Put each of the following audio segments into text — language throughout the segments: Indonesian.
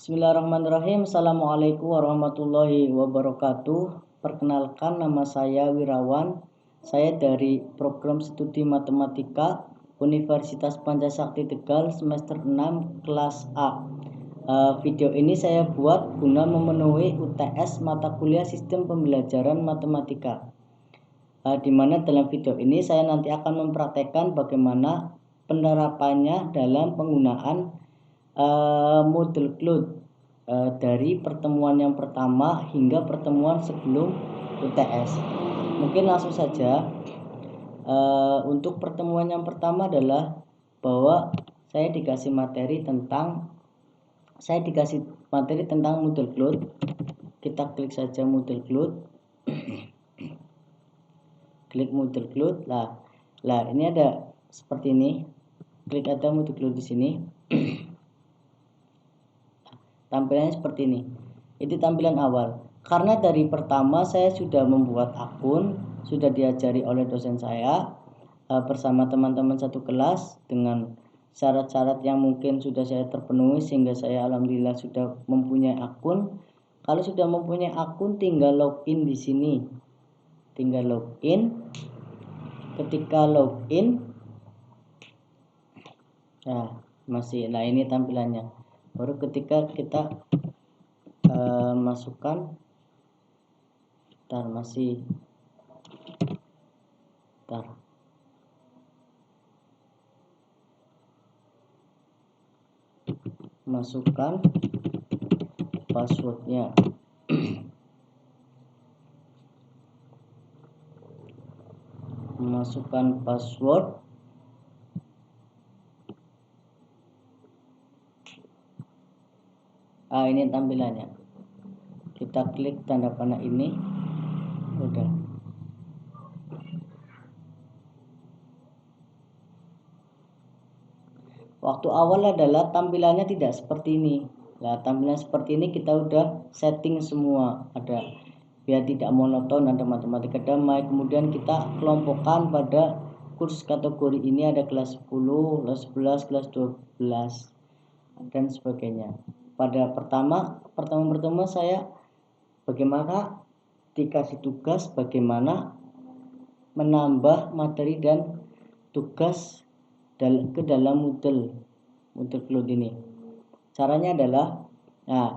Bismillahirrahmanirrahim. Assalamualaikum warahmatullahi wabarakatuh. Perkenalkan, nama saya Wirawan. Saya dari program studi matematika Universitas Pancasakti Tegal semester 6 kelas A. Video ini saya buat guna memenuhi UTS mata kuliah sistem pembelajaran matematika. Di mana dalam video ini saya nanti akan mempraktekkan bagaimana penerapannya dalam penggunaan model Claude dari pertemuan yang pertama hingga pertemuan sebelum UTS. Mungkin langsung saja. Untuk pertemuan yang pertama adalah bahwa saya dikasih materi tentang model Claude. Kita klik saja model Claude. Klik model Claude. Lah ini ada seperti ini. Klik ada model Claude di sini. Tampilannya seperti ini. Itu tampilan awal. Karena dari pertama saya sudah membuat akun, sudah diajari oleh dosen saya bersama teman-teman satu kelas dengan syarat-syarat yang mungkin sudah saya terpenuhi, sehingga saya alhamdulillah sudah mempunyai akun. Kalau sudah mempunyai akun, tinggal login di sini. Tinggal login. Ketika login, nah ini tampilannya. Baru ketika kita masukkan, masukkan passwordnya. Masukkan password. Ini tampilannya. Kita klik tanda panah ini. Udah. Waktu awal adalah tampilannya tidak seperti ini. Tampilan seperti ini kita udah setting semua. Ada biar tidak monoton, ada matematika damai. Kemudian kita kelompokkan pada kurs kategori ini, ada kelas 10, kelas 11, kelas 12 dan sebagainya. Pada pertama saya bagaimana dikasih tugas, bagaimana menambah materi dan tugas ke dalam model Claude ini. Caranya adalah,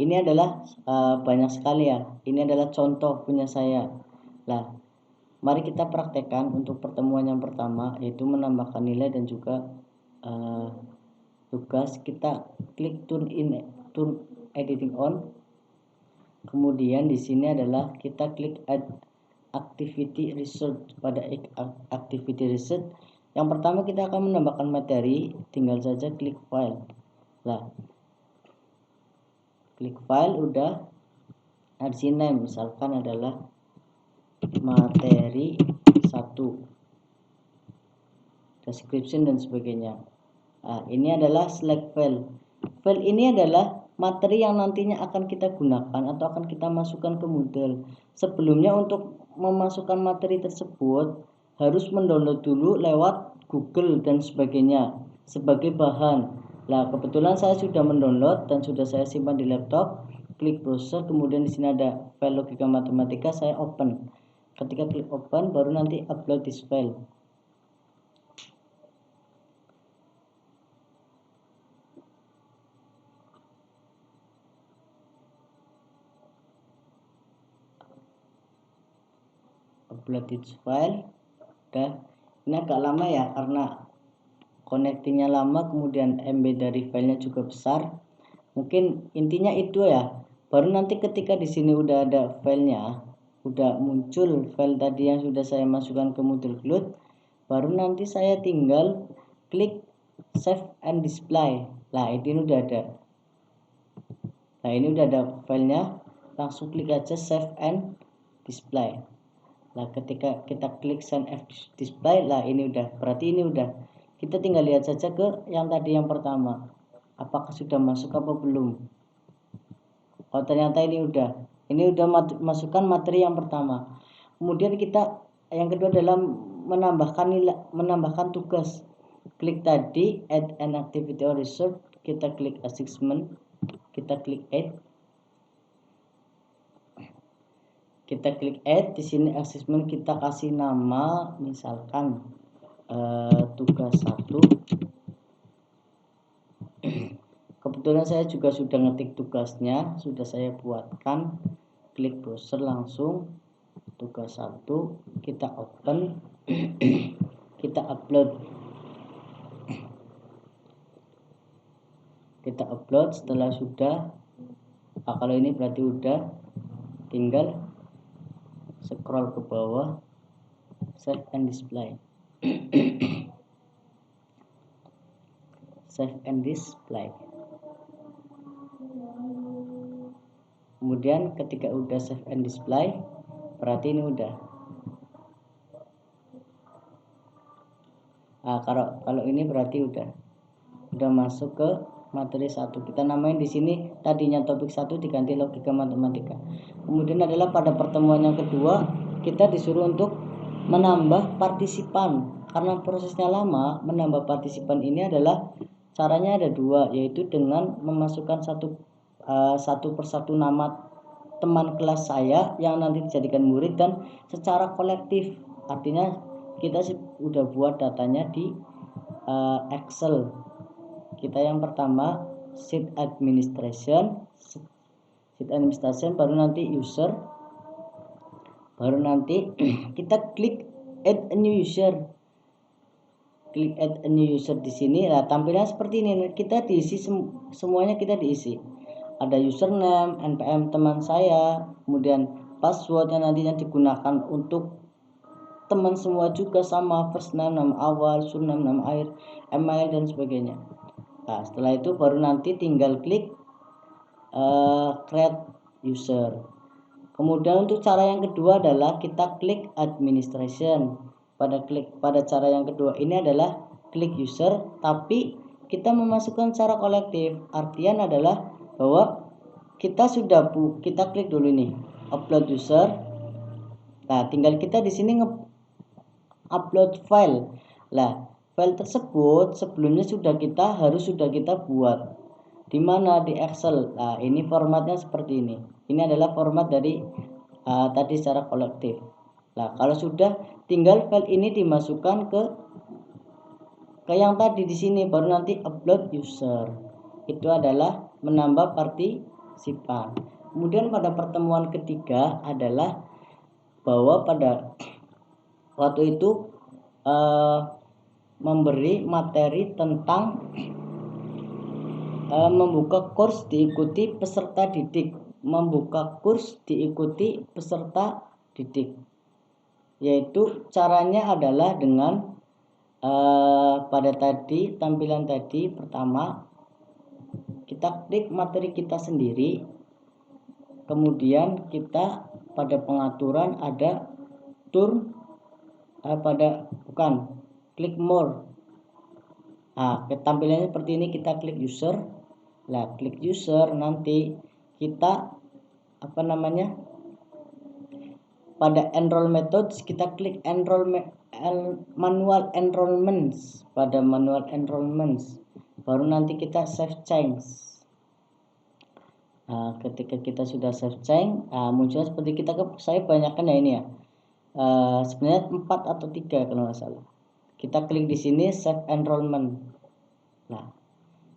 ini adalah banyak sekali ya. Ini adalah contoh punya saya. Mari kita praktekkan untuk pertemuan yang pertama, yaitu menambahkan nilai dan juga tugas. Kita klik turn editing on. Kemudian di sini adalah kita klik add activity result. Pada activity result yang pertama kita akan menambahkan materi, tinggal saja klik file. Klik file udah. Di sini misalkan adalah materi 1, description dan sebagainya. Ini adalah select file. File ini adalah materi yang nantinya akan kita gunakan atau akan kita masukkan ke model. Sebelumnya untuk memasukkan materi tersebut harus mendownload dulu lewat Google dan sebagainya sebagai bahan. Kebetulan saya sudah mendownload dan sudah saya simpan di laptop. Klik browser, kemudian di sini ada file logika matematika, saya open. Ketika klik open, baru nanti upload this file. Upload this file. Ini agak lama ya karena connectingnya lama, kemudian MB dari filenya juga besar. Mungkin intinya itu ya. Baru nanti ketika di sini udah ada filenya, udah muncul file tadi yang sudah saya masukkan ke model Claude, baru nanti saya tinggal klik save and display. Ini udah ada. Ini udah ada filenya, langsung klik aja save and display. Ketika kita klik save and display, ini udah. Berarti ini udah. Kita tinggal lihat saja ke yang tadi yang pertama. Apakah sudah masuk apa belum? Oh, ternyata ini udah. Ini udah masukkan materi yang pertama. Kemudian kita yang kedua adalah menambahkan tugas. Klik tadi add an activity or result, kita klik assignment. Kita kita klik add. Di sini assessment kita kasih nama misalkan tugas 1. Kebetulan saya juga sudah ngetik tugasnya, sudah saya buatkan. Klik browser langsung tugas 1, kita open. Kita upload. Setelah sudah, kalau ini berarti udah, tinggal scroll ke bawah, save and display. Save and display. Kemudian ketika udah save and display, berarti ini udah. Nah, kalau ini berarti udah masuk ke materi 1. Kita namain di sini tadinya topik 1 diganti logika matematika. Kemudian adalah pada pertemuan yang kedua kita disuruh untuk menambah partisipan. Karena prosesnya lama, menambah partisipan ini adalah caranya ada 2, yaitu dengan memasukkan satu persatu nama teman kelas saya yang nanti dijadikan murid dan secara kolektif. Artinya kita sudah buat datanya di Excel. Kita yang pertama sheet administration, baru nanti user, baru nanti kita klik add a new user. Klik add a new user di sini. Nah, tampilan seperti ini. Kita diisi semuanya, kita diisi. Ada username, npm teman saya, kemudian passwordnya nantinya digunakan untuk teman semua juga sama, first name, nama awal, surname, nama akhir, email dan sebagainya. Nah, setelah itu baru nanti tinggal klik create user. Kemudian untuk cara yang kedua adalah kita klik administration. Pada cara yang kedua ini adalah klik user, tapi kita memasukkan secara kolektif. Artian adalah bahwa kita klik dulu nih upload user. Nah, tinggal kita di sini upload file. Lah, file tersebut sebelumnya sudah kita buat. Di mana? Di Excel. Nah, ini formatnya seperti ini. Ini adalah format dari tadi secara kolektif. Nah, kalau sudah, tinggal file ini dimasukkan ke yang tadi di sini, baru nanti upload user. Itu adalah menambah partisipan. Kemudian pada pertemuan ketiga adalah bahwa pada waktu itu memberi materi tentang membuka kurs diikuti peserta didik. Yaitu caranya adalah dengan pada tadi tampilan tadi pertama kita klik materi kita sendiri, kemudian kita pada pengaturan ada klik more. Nah, tampilannya seperti ini, kita klik user. Nah, klik user nanti kita pada enroll methods kita klik manual enrollments. Pada manual enrollments baru nanti kita save change. Nah, ketika kita sudah save change, muncul seperti saya banyakkan ya ini ya. Sebenarnya 4 atau 3 kalau nggak salah. Kita klik di sini save enrollment. Nah,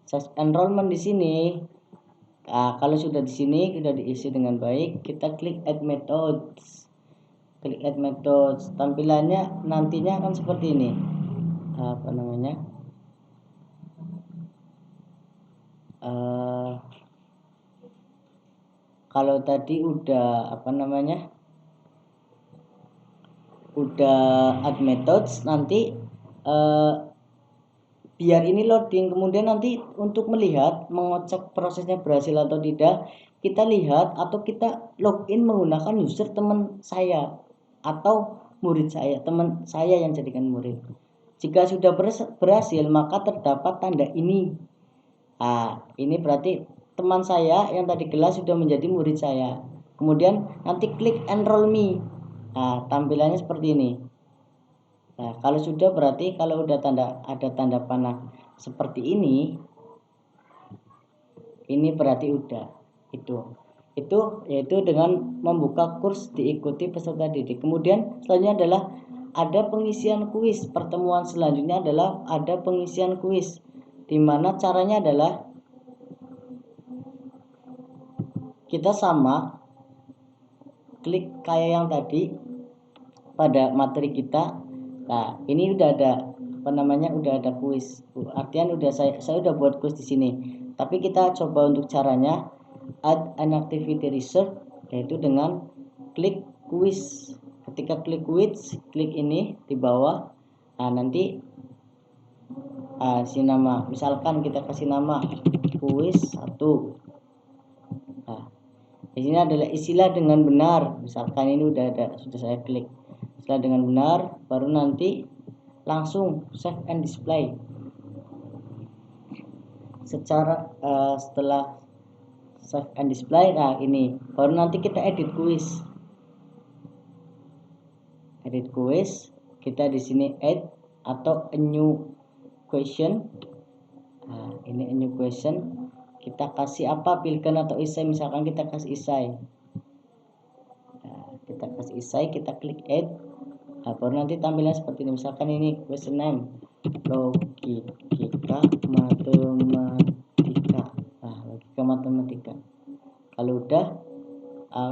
save enrollment di sini. Kalau sudah di sini sudah diisi dengan baik, kita klik add methods. Tampilannya nantinya akan seperti ini. Kalau tadi udah add methods, nanti biar ini loading, kemudian nanti untuk mengecek prosesnya berhasil atau tidak, kita lihat atau kita login menggunakan user teman saya atau murid saya, teman saya yang jadikan murid. Jika sudah berhasil, maka terdapat tanda ini. Ini berarti teman saya yang tadi kelas sudah menjadi murid saya. Kemudian nanti klik enroll me. Tampilannya seperti ini. Nah, kalau sudah berarti kalau udah ada tanda panah seperti ini, Ini berarti udah. Itu yaitu dengan membuka kurs diikuti peserta didik. Kemudian selanjutnya adalah ada pengisian kuis. Pertemuan selanjutnya adalah ada pengisian kuis, di mana caranya adalah kita sama klik kayak yang tadi pada materi kita. Nah, ini udah ada udah ada kuis. Artian udah saya udah buat kuis di sini. Tapi kita coba untuk caranya add an activity research, yaitu dengan klik kuis. Ketika klik kuis, klik ini di bawah. Nah, nanti si nama, misalkan kita kasih nama kuis 1. Nah, di sini adalah isilah dengan benar. Misalkan ini sudah saya klik. Setelah dengan benar, baru nanti langsung save and display. Setelah save and display, nah ini baru nanti kita edit kuis. Kita di sini add atau a new question. Nah, ini a new question. Kita kasih apa, pilihkan atau isai. Misalkan kita kasih isai. Nah, kita kasih isai, kita klik add. Nah, baru nanti tampilan seperti ini. Misalkan ini question name logika matematika. Nah, logika matematika. Kalau udah,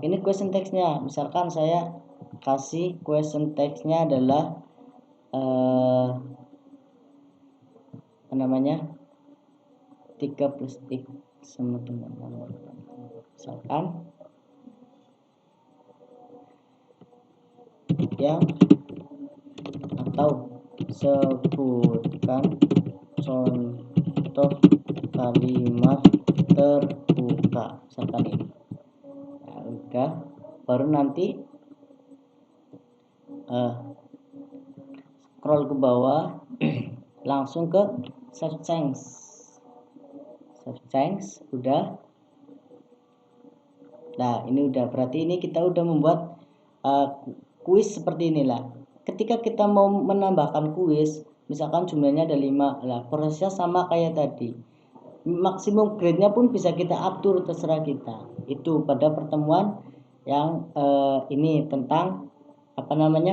ini question text-nya. Misalkan saya kasih question text-nya adalah 3 plus X sama dengan misalkan yang atau sebutkan contoh kalimat terbuka, misalkan ini. Nah, udah, baru nanti scroll ke bawah langsung ke save change. Udah. Nah, ini udah, berarti ini kita udah membuat kuis seperti inilah. Ketika kita mau menambahkan kuis, misalkan jumlahnya ada 5, lah prosesnya sama kayak tadi. Maksimum grade-nya pun bisa kita atur, terserah kita. Itu pada pertemuan yang ini tentang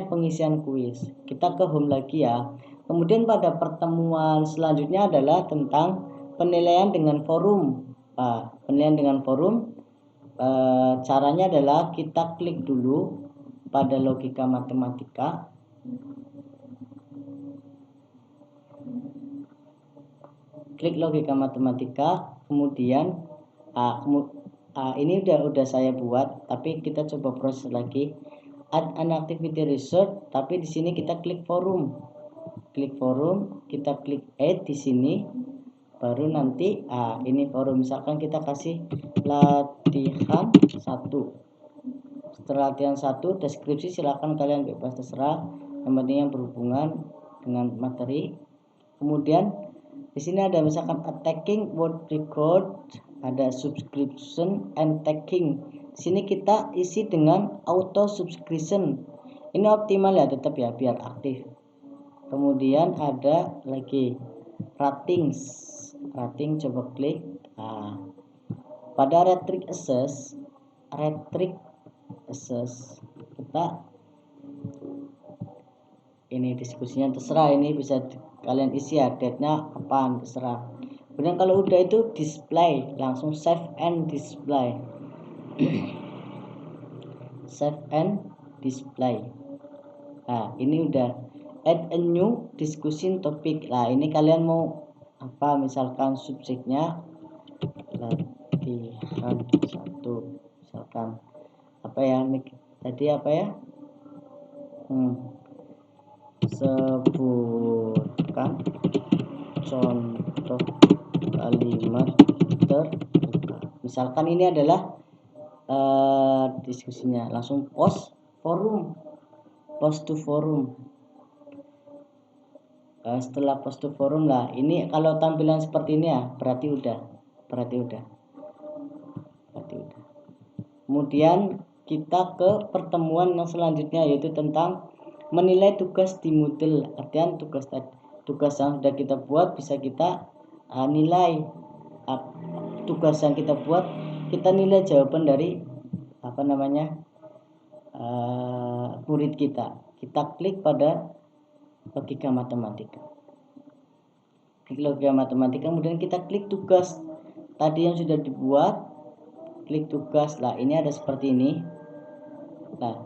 pengisian kuis. Kita ke home lagi ya. Kemudian pada pertemuan selanjutnya adalah tentang penilaian dengan forum. Penilaian dengan forum, caranya adalah kita klik dulu pada logika matematika. Klik logika matematika, kemudian ini udah saya buat, tapi kita coba proses lagi. Add an activity research, tapi di sini kita klik forum. Kita klik add di sini. Baru nanti ini forum, misalkan kita kasih latihan 1. Setelah latihan 1, deskripsi silakan kalian bebas terserah, yang penting yang berhubungan dengan materi. Kemudian di sini ada misalkan attacking word record, ada subscription and tagging. Di sini kita isi dengan auto subscription. Ini optimal ya, tetap ya biar aktif. Kemudian ada lagi rating, coba klik. Pada rhetoric assess kita ini diskusinya terserah, ini bisa kalian isi ya, date-nya apaan terserah. Kemudian kalau udah itu display, langsung save and display. Save and display. Nah, ini udah add a new discussion topic. Nah, ini kalian mau apa, misalkan subjeknya latihan 1, misalkan sebutkan contoh kalimat terbuka. Misalkan ini adalah diskusinya, langsung post to forum. Setelah post to forum lah, ini kalau tampilan seperti ini ya berarti udah. Kemudian kita ke pertemuan yang selanjutnya, yaitu tentang menilai tugas di Moodle. Artian tugas yang sudah kita buat bisa kita nilai tugas yang kita buat, kita nilai jawaban dari murid kita. Kita klik pada logika matematika. Kemudian kita klik tugas tadi yang sudah dibuat, klik tugas. Lah ini ada seperti ini. Nah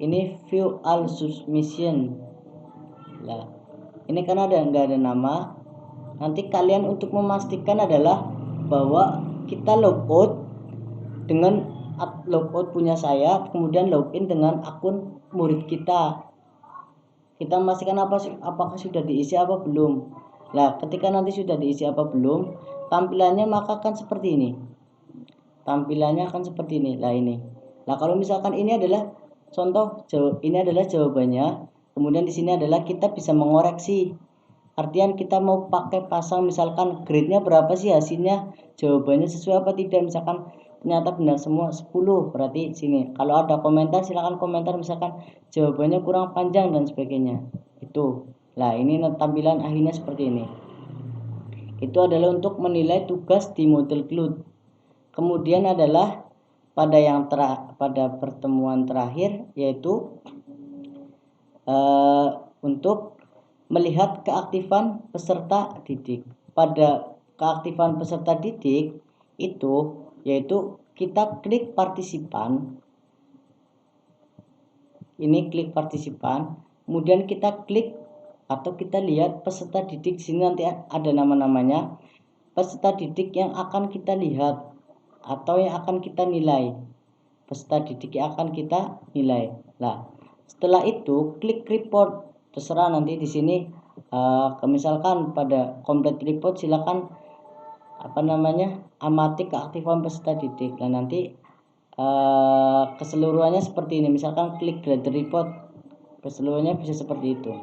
ini view all submission. Lah ini karena nggak ada nama, nanti kalian untuk memastikan adalah bahwa kita logout dengan logout punya saya, kemudian login dengan akun murid kita. Kita memastikan apakah sudah diisi apa belum. Nah, ketika nanti sudah diisi apa belum, tampilannya maka akan seperti ini. Lah ini. Nah, kalau misalkan ini adalah contoh, ini adalah jawabannya. Kemudian di sini adalah kita bisa mengoreksi. Artian kita mau pakai pasang misalkan grade-nya berapa sih hasilnya, jawabannya sesuai apa tidak. Misalkan ternyata benar semua 10, berarti sini. Kalau ada komentar silakan komentar, misalkan jawabannya kurang panjang dan sebagainya. Itu. Nah, ini tampilan akhirnya seperti ini. Itu adalah untuk menilai tugas di model Cloud. Kemudian adalah pada pertemuan terakhir, yaitu untuk melihat keaktifan peserta didik. Pada keaktifan peserta didik itu yaitu kita klik partisipan. Ini klik partisipan, kemudian kita klik atau kita lihat peserta didik. Sini nanti ada nama-namanya. Peserta didik yang akan kita lihat atau yang akan kita nilai. Peserta didik yang akan kita nilai. Nah, setelah itu klik report. Terserah nanti di sini misalkan pada complete report silakan amati keaktifan peserta didik. Nah, nanti keseluruhannya seperti ini. Misalkan klik grade report, keseluruhannya bisa seperti itu.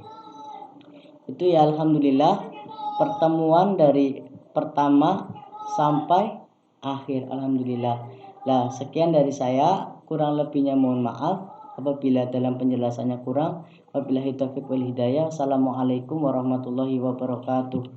Itu ya, alhamdulillah pertemuan dari pertama sampai akhir, alhamdulillah. Nah, sekian dari saya, kurang lebihnya mohon maaf apabila dalam penjelasannya kurang. Wabillahi taufiq wal hidayah. Assalamualaikum warahmatullahi wabarakatuh.